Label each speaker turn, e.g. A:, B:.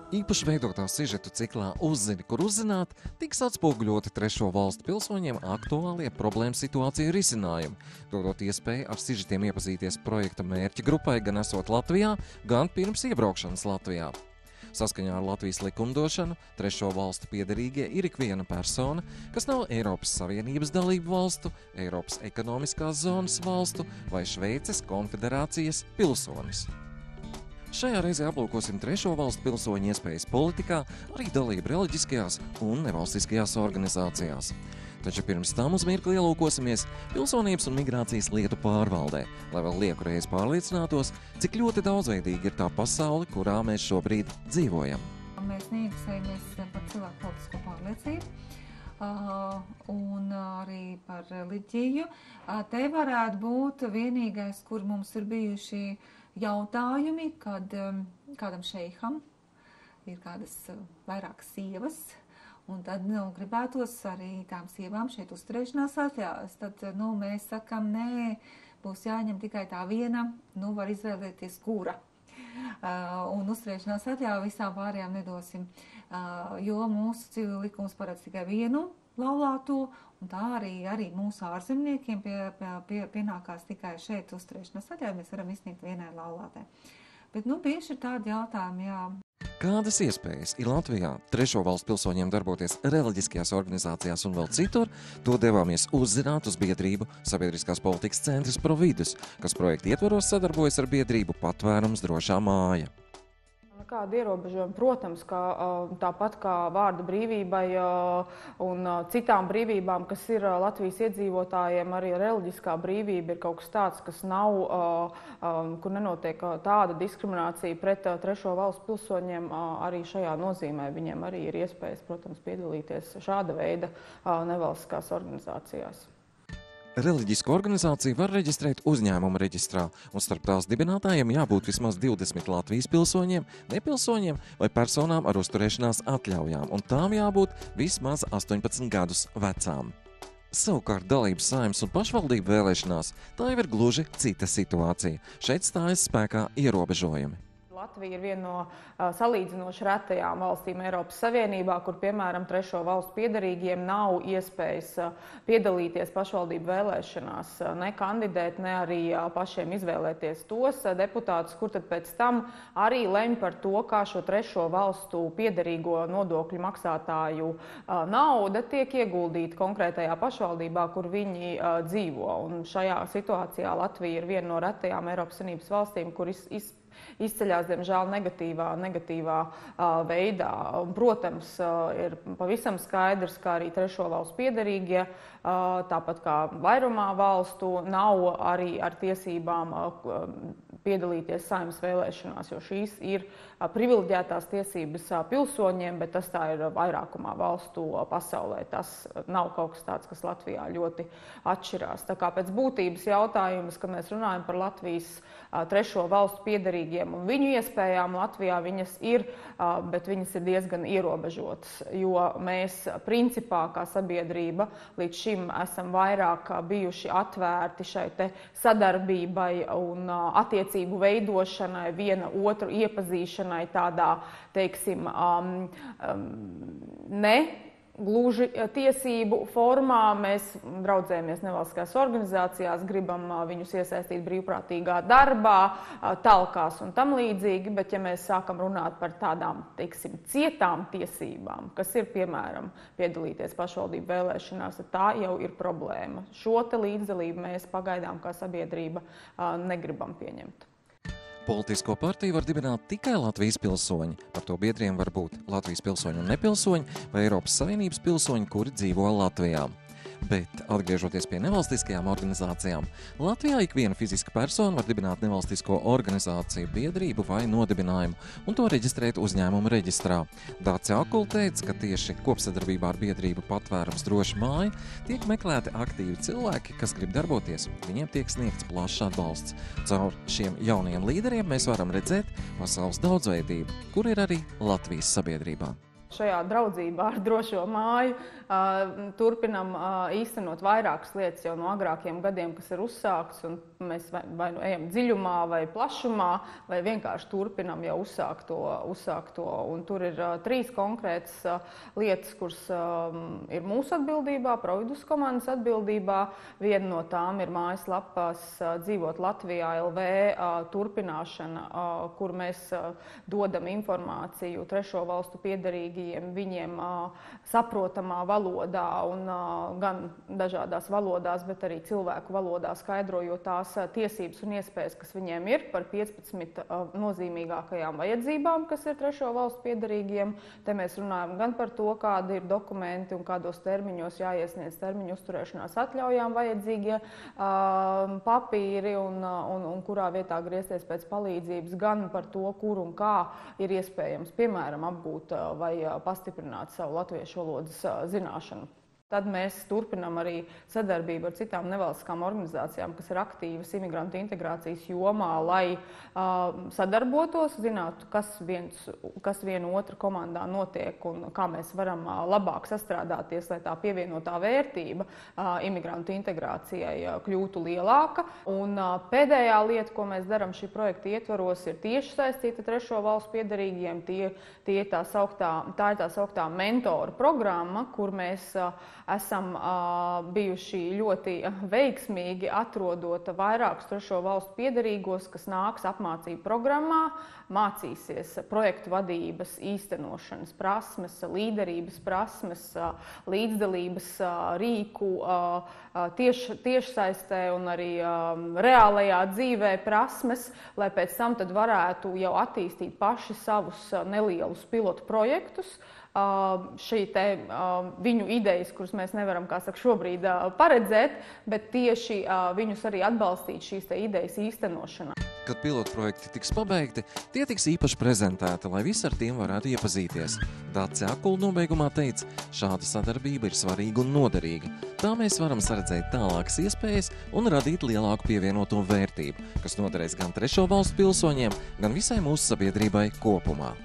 A: Īpaši veidotā sižetu ciklā Uzzini, kur uzzināt, tiks atspoguļoti trešo valstu pilsoņiem aktuālie problēmu situāciju risinājumi, dodot iespēju ar sižetiem iepazīties projekta mērķa grupai gan esot Latvijā, gan pirms iebraukšanas Latvijā. Saskaņā ar Latvijas likumdošanu trešo valstu piederīgie ir ikviena persona, kas nav Eiropas Savienības dalību valstu, Eiropas ekonomiskās zonas valstu vai Šveices konfederācijas pilsonis. Šajā reizē aplūkosim trešo valstu pilsoņu iespējas politikā, arī dalību reliģiskajās un nevalstiskajās organizācijās. Taču pirms tam uz mirkli ielūkosimies pilsonības un migrācijas lietu pārvaldē, lai vēl lieku reizi pārliecinātos, cik ļoti daudzveidīga ir tā pasaule, kurā mēs šobrīd dzīvojam.
B: Mēs neinteresējamies par cilvēku politisko pārliecību un arī par reliģiju. Te varētu būt vienīgais, kur mums ir bijuši jautājumi, kad kādam šeiham ir kādas vairākas sievas, un tad gribētos arī tām sievām šeit uzturēšanās atļaujas. Tad mēs sakam, nē, būs jāņem tikai tā viena, var izvēlēties kura. Un uzturēšanās atļauju visām pārējām nedosim, jo mūsu civil likums paredz tikai vienu laulāto, un tā arī mūsu ārzemniekiem pienākās tikai šeit uzturēšanās atļauju, mēs varam izsniegt vienai laulātē. Bet bieži ir tādi jautājumi, jā.
A: Kādas iespējas ir Latvijā trešo valstu pilsoņiem darboties reliģiskajās organizācijās un vēl citur, to devāmies uzzināt uz biedrību Sabiedriskās politikas centrs Providus, kas projekta ietvaros sadarbojas ar biedrību Patvērums drošā māja.
C: Kāda ierobežojuma? Protams, ka tāpat kā vārda brīvībai un citām brīvībām, kas ir Latvijas iedzīvotājiem, arī reliģiskā brīvība ir kaut kas tāds, kas nav, kur nenotiek tāda diskriminācija pret trešo valstu pilsoņiem, arī šajā nozīmē viņiem arī ir iespējas, protams, piedalīties šāda veida nevalstiskās organizācijās.
A: Reliģisku organizāciju var reģistrēt uzņēmuma reģistrā, un starp tās dibinātājiem jābūt vismaz 20 Latvijas pilsoņiem, nepilsoņiem vai personām ar uzturēšanās atļaujām, un tām jābūt vismaz 18 gadus vecām. Savukārt dalības saeimas un pašvaldību vēlēšanās tā jau ir gluži cita situācija. Šeit stājas spēkā ierobežojumi.
C: Latvija ir viena no salīdzinoši retajām valstīm Eiropas Savienībā, kur, piemēram, trešo valstu piederīgiem nav iespējas piedalīties pašvaldību vēlēšanās, ne kandidēt, ne arī pašiem izvēlēties tos deputātus, kur tad pēc tam arī lemj par to, kā šo trešo valstu piederīgo nodokļu maksātāju nauda tiek ieguldīta konkrētajā pašvaldībā, kur viņi dzīvo. Un šajā situācijā Latvija ir viena no retajām Eiropas Savienības valstīm, kur izceļās, diemžēl, negatīvā veidā. Protams, ir pavisam skaidrs, ka arī trešo valstu piederīgie, tāpat kā vairumā valstu, nav arī ar tiesībām piedalīties saeimas vēlēšanās, jo šīs ir privileģētās tiesības pilsoņiem, bet tas tā ir vairākumā valstu pasaulē. Tas nav kaut kas tāds, kas Latvijā ļoti atšķirās. Tā kā pēc būtības jautājums, kad mēs runājam par Latvijas trešo valstu piederīgiem un viņu iespējām, Latvijā viņas ir, bet viņas ir diezgan ierobežotas, jo mēs principā kā sabiedrība līdz šim esam vairāk bijuši atvērti šai te sadarbībai un attiecību veidošanai, viena otru iepazīšanai tādā, teiksim, ne gluži tiesību formā. Mēs draudzējamies nevalstiskās organizācijās, gribam viņus iesaistīt brīvprātīgā darbā, talkās un tam līdzīgi, bet ja mēs sākam runāt par tādām, teiksim, cietām tiesībām, kas ir, piemēram, piedalīties pašvaldību vēlēšanās, tad tā jau ir problēma. Šo te līdzdalību mēs pagaidām kā sabiedrība negribam pieņemt.
A: Politisko partiju var dibināt tikai Latvijas pilsoņi. Par to biedriem var būt Latvijas pilsoņi un nepilsoņi vai Eiropas Savienības pilsoņi, kuri dzīvo Latvijā. Bet, atgriežoties pie nevalstiskajām organizācijām, Latvijā ikviena fiziska persona var dibināt nevalstisko organizāciju, biedrību vai nodibinājumu un to reģistrēt uzņēmuma reģistrā. Dāce Akul teica, ka tieši kopsadarbībā ar biedrību Patvērums droša māja tiek meklēti aktīvi cilvēki, kas grib darboties. Viņiem tiek sniegts plašs atbalsts. Caur šiem jaunajiem līderiem mēs varam redzēt pasaules daudzveidību, kur ir arī Latvijas sabiedrībā.
C: Šajā draudzībā ar drošo māju turpinam īstenot vairākas lietas jau no agrākiem gadiem, kas ir uzsākts, un mēs vai nu ejam dziļumā vai plašumā, vai vienkārši turpinam jau uzsākt to. Un tur ir 3 konkrētas lietas, kuras ir mūsu atbildībā, Providus komandas atbildībā. Viena no tām ir mājaslapas Dzīvot Latvijā LV turpināšana, kur mēs dodam informāciju trešo valstu piederīgajiem, viņiem saprotamā valodā un gan dažādās valodās, bet arī cilvēku valodā skaidrojot tās tiesības un iespējas, kas viņiem ir par 15 nozīmīgākajām vajadzībām, kas ir trešo valstu piederīgajiem. Te mēs runājam gan par to, kādi ir dokumenti un kādos termiņos jāiesniedz termiņu uzturēšanās atļaujām vajadzīgie papīri un kurā vietā griezties pēc palīdzības, gan par to, kur un kā ir iespējams, piemēram, apgūt vai pastiprināt savu latviešu valodas zināšanu. Tad mēs turpinām arī sadarbību ar citām nevalstiskām organizācijām, kas ir aktīvas imigrantu integrācijas jomā, lai sadarbotos, zinātu, kas viena otra komandā notiek un kā mēs varam labāk sastrādāties, lai tā pievienotā vērtība imigrantu integrācijai kļūtu lielāka. Un pēdējā lieta, ko mēs darām šī projekta ietvaros, ir tieši saistīta trešo valstu piederīgajiem. Tā ir tā sauktā mentoru programma, kur mēs esam bijuši ļoti veiksmīgi atrodot vairākus trešo valstu piederīgos, kas nāks apmācību programmā, mācīsies projektu vadības, īstenošanas prasmes, līderības prasmes, līdzdalības rīku, tiešsaistē un arī reālajā dzīvē prasmes, lai pēc tam tad varētu jau attīstīt paši savus nelielus pilotu projektus. Viņu idejas, kuras mēs nevaram, kā saka, šobrīd paredzēt, bet tieši viņus arī atbalstīt šīs idejas īstenošanā.
A: Kad pilotprojekti tiks pabeigti, tie tiks īpaši prezentēti, lai visi ar tiem varētu iepazīties. Dace Akula nobeigumā teica, šāda sadarbība ir svarīga un noderīga. Tā mēs varam saredzēt tālākas iespējas un radīt lielāku pievienoto vērtību, kas noderēs gan trešo valstu pilsoņiem, gan visai mūsu sabiedrībai kopumā.